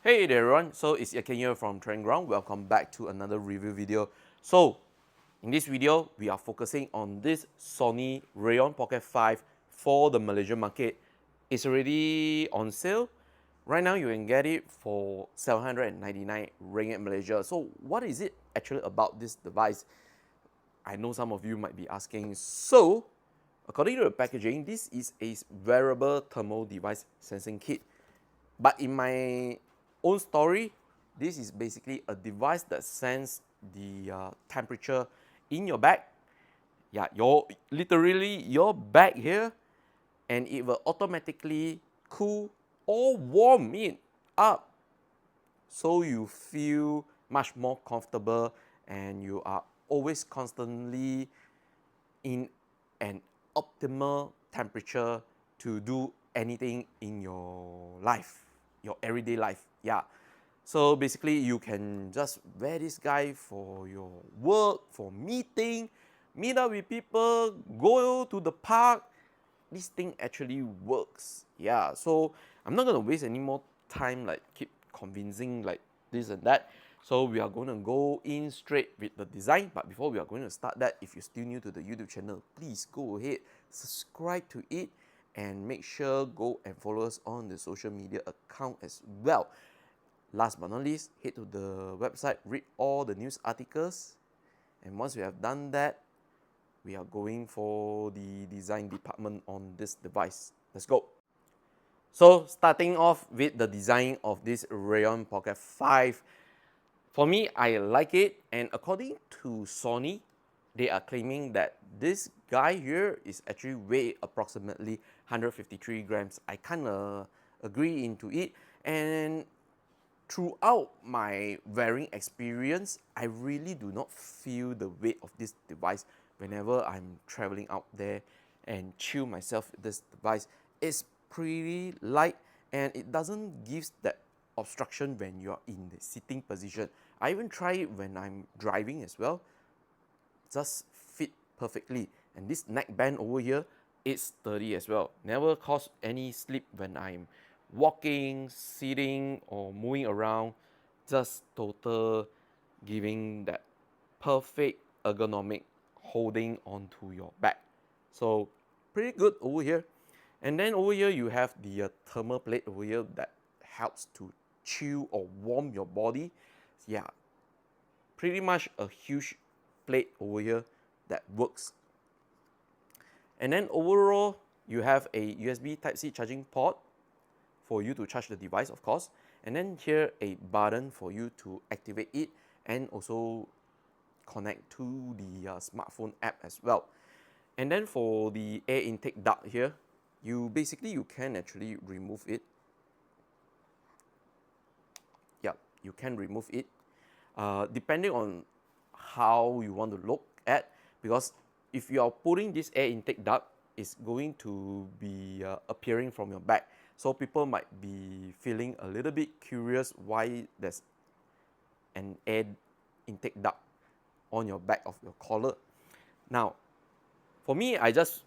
Hey there everyone, so it's Yat Kean here from Trend Ground. Welcome back to another review video. So in this video, we are focusing on this Sony Reon Pocket 5 for the Malaysian market. It's already on sale. Right now you can get it for 799 ringgit Malaysia. So what is it actually about this device? I know some of you might be asking. So according to the packaging, this is a wearable thermal device sensing kit. But in my own story, this is basically a device that senses the temperature in your bag. Yeah, literally your bag here, and it will automatically cool or warm it up, so you feel much more comfortable and you are always constantly in an optimal temperature to do anything in your life, your everyday life. Yeah. So basically you can just wear this guy for your work, for meeting, meet up with people, go to the park. This thing actually works. Yeah. So I'm not gonna waste any more time like keep convincing like this and that. So we are going to go in straight with the design. But before we are going to start that, if you're still new to the YouTube channel, please go ahead, subscribe to it, and make sure go and follow us on the social media account as well. Last but not least, head to the website, read all the news articles, and once we have done that, we are going for the design department on this device. Let's go. So starting off with the design of this Reon Pocket 5. For me, I like it, and according to Sony, they are claiming that this guy here is actually weigh approximately 153 grams. I kind of agree into it, and throughout my wearing experience, I really do not feel the weight of this device whenever I'm traveling out there and chill myself with this device. It's pretty light and it doesn't give that obstruction when you're in the sitting position. I even try it when I'm driving as well. Just fit perfectly. And this neck band over here, it's sturdy as well. Never cause any slip when I'm walking, sitting, or moving around. Just total giving that perfect ergonomic holding onto your back. So pretty good over here. And then over here you have the thermal plate over here that helps to chill or warm your body. Yeah, pretty much a huge plate over here that works. And then overall, you have a USB Type-C charging port for you to charge the device, of course. And then here a button for you to activate it and also connect to the smartphone app as well. And then for the air intake duct here, you can actually remove it. Yeah, you can remove it depending on how you want to look at, because if you are putting this air intake duct, it's going to be appearing from your back. So people might be feeling a little bit curious why there's an air intake duct on your back of your collar. Now, for me, most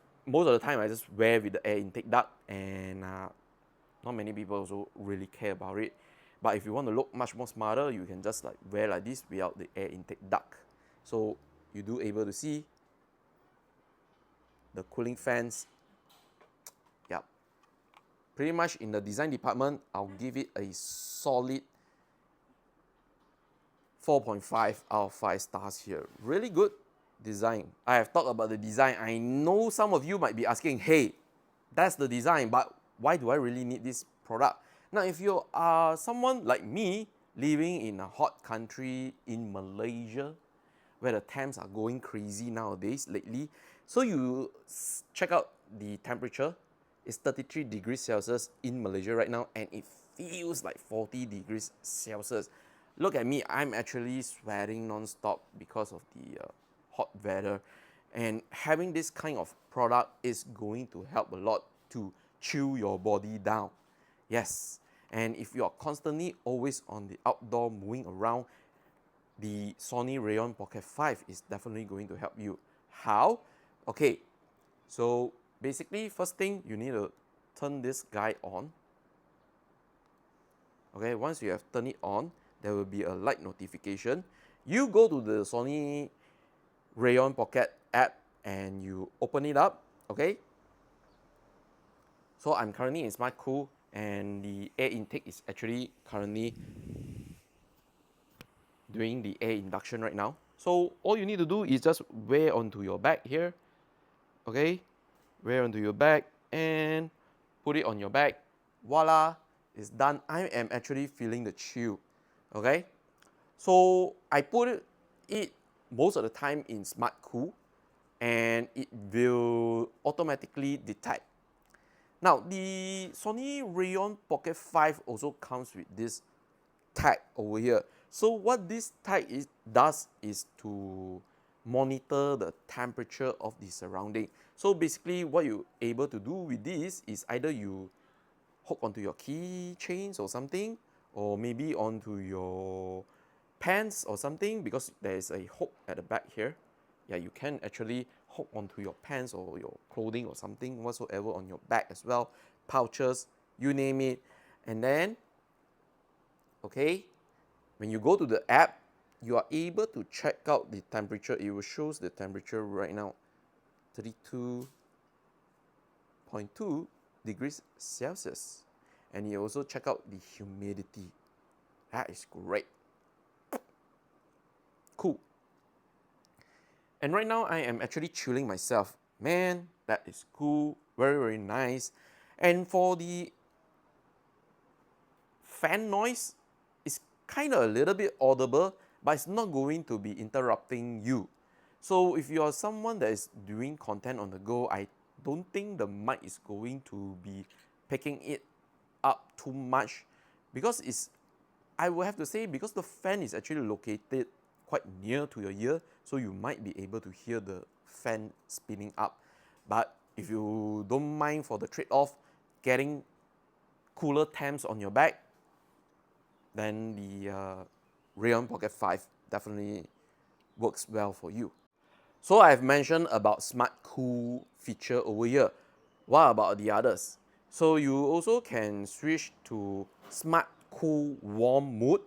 of the time I just wear with the air intake duct, and not many people also really care about it. But if you want to look much more smarter, you can just like wear like this without the air intake duct. So you do able to see the cooling fans. Yeah, pretty much in the design department, I'll give it a solid 4.5 out of 5 stars here. Really good design. I have talked about the design. I know some of you might be asking, hey, that's the design, but why do I really need this product? Now, if you are someone like me living in a hot country in Malaysia, where the temps are going crazy nowadays lately, so you check out the temperature. It's 33 degrees Celsius in Malaysia right now, and it feels like 40 degrees Celsius. Look at me, I'm actually sweating non-stop because of the hot weather. And having this kind of product is going to help a lot to chill your body down. Yes, and if you're constantly always on the outdoor moving around, the Sony Reon Pocket 5 is definitely going to help you. How? Okay, so basically first thing you need to turn this guy on. Okay, once you have turned it on, there will be a light notification. You go to the Sony Reon Pocket app and you open it up. Okay, so I'm currently in Smart Cool and the air intake is actually currently doing the air induction right now. So all you need to do is just wear onto your bag here. Okay, wear onto your bag and put it on your bag. Voila, it's done. I am actually feeling the chill. Okay, so I put it most of the time in Smart Cool and it will automatically detect. Now, the Sony Reon Pocket 5 also comes with this tag over here. So what this tag does is to monitor the temperature of the surrounding. So basically what you're able to do with this is either you hook onto your keychains or something, or maybe onto your pants or something, because there is a hook at the back here. Yeah, you can actually hook onto your pants or your clothing or something whatsoever on your back as well, pouches, you name it. And then, okay, when you go to the app, you are able to check out the temperature. It will show the temperature right now, 32.2 degrees Celsius. And you also check out the humidity. That is great. Cool. And right now I am actually chilling myself. Man, that is cool. Very, very nice. And for the fan noise, it's kind of a little bit audible, but it's not going to be interrupting you. So if you are someone that is doing content on the go, I don't think the mic is going to be picking it up too much, because I will have to say, because the fan is actually located quite near to your ear, so you might be able to hear the fan spinning up. But if you don't mind for the trade-off, getting cooler temps on your back, then the Reon Pocket 5 definitely works well for you. So I've mentioned about Smart Cool feature over here. What about the others? So you also can switch to Smart Cool Warm mode,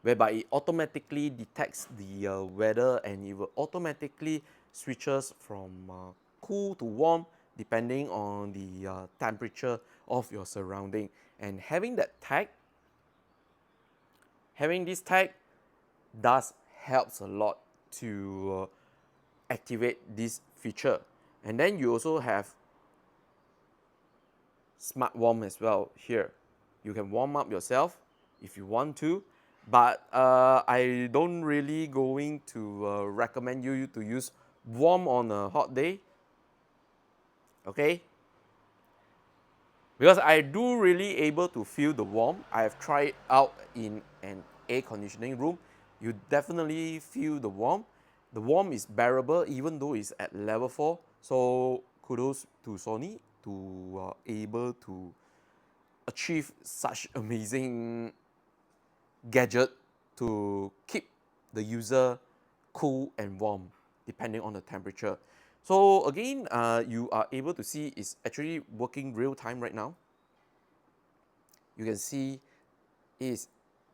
whereby it automatically detects the weather and it will automatically switches from cool to warm depending on the temperature of your surrounding. And having this tag does helps a lot to activate this feature. And then you also have Smart Warm as well here. You can warm up yourself if you want to, but I don't really going to recommend you to use warm on a hot day. Okay, because I do really able to feel the warm. I have tried it out in an air conditioning room. You definitely feel the warm. The warm is bearable even though it's at level 4. So kudos to Sony to able to achieve such amazing gadget to keep the user cool and warm depending on the temperature. So again, you are able to see it's actually working real time right now. You can see it's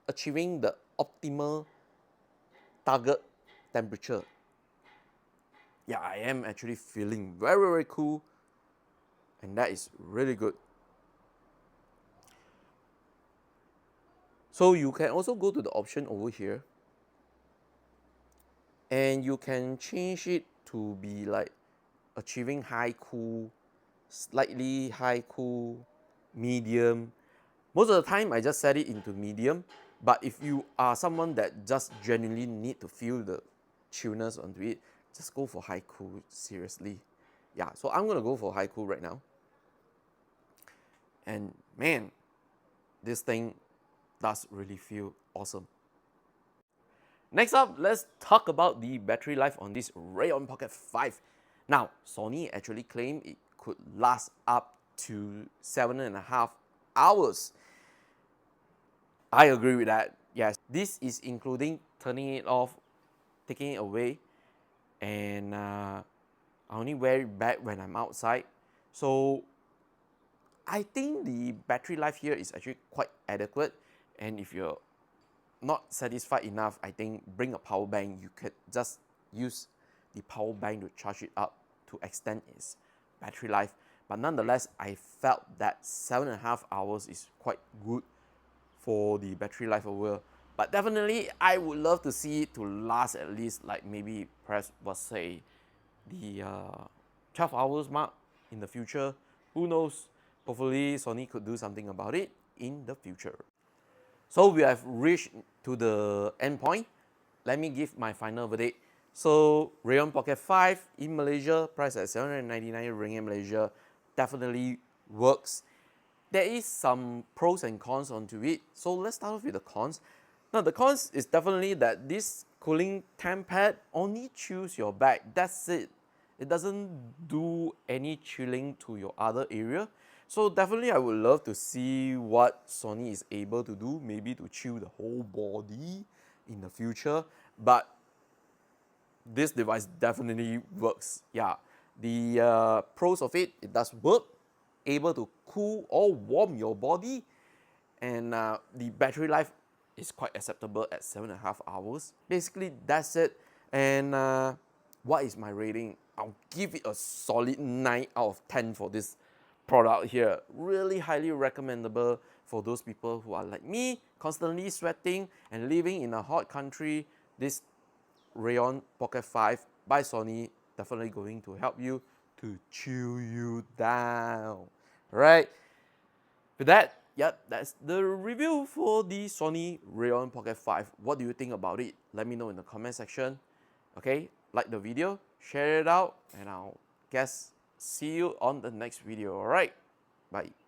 achieving the optimal target temperature. Yeah, I am actually feeling very, very cool, and that is really good. So you can also go to the option over here and you can change it to be like achieving high cool, slightly high cool, medium. Most of the time I just set it into medium, but if you are someone that just genuinely need to feel the chillness onto it, just go for high cool, seriously. Yeah, so I'm gonna go for high cool right now. And man, this thing does really feel awesome. Next up, let's talk about the battery life on this Reon Pocket 5. Now, Sony actually claimed it could last up to 7.5 hours. I agree with that. Yes, this is including turning it off, taking it away, and I only wear it back when I'm outside. So I think the battery life here is actually quite adequate, And if you're not satisfied enough, I think bring a power bank. You could just use the power bank to charge it up to extend its battery life. But nonetheless, I felt that 7.5 hours is quite good for the battery life overall. But definitely, I would love to see it to last at least like maybe perhaps let's say the 12 hours mark in the future. Who knows? Hopefully, Sony could do something about it in the future. So we have reached to the end point. Let me give my final verdict. So Reon Pocket 5 in Malaysia, priced at 799 ringgit Malaysia, definitely works. There is some pros and cons onto it. So let's start off with the cons. Now the cons is definitely that this cooling temp pad only chills your back. That's it. It doesn't do any chilling to your other area. So definitely I would love to see what Sony is able to do, maybe to chill the whole body in the future. But this device definitely works. Yeah, the pros of it, it does work, able to cool or warm your body, and the battery life is quite acceptable at 7.5 hours. Basically, that's it. And what is my rating? I'll give it a solid 9 out of 10 for this product here. Really highly recommendable for those people who are like me, constantly sweating and living in a hot country. This Reon Pocket 5 by Sony definitely going to help you to chill you down. Alright, with that, yeah, that's the review for the Sony Reon Pocket 5. What do you think about it? Let me know in the comment section. Okay, like the video, share it out, and I'll guess see you on the next video. Alright, bye.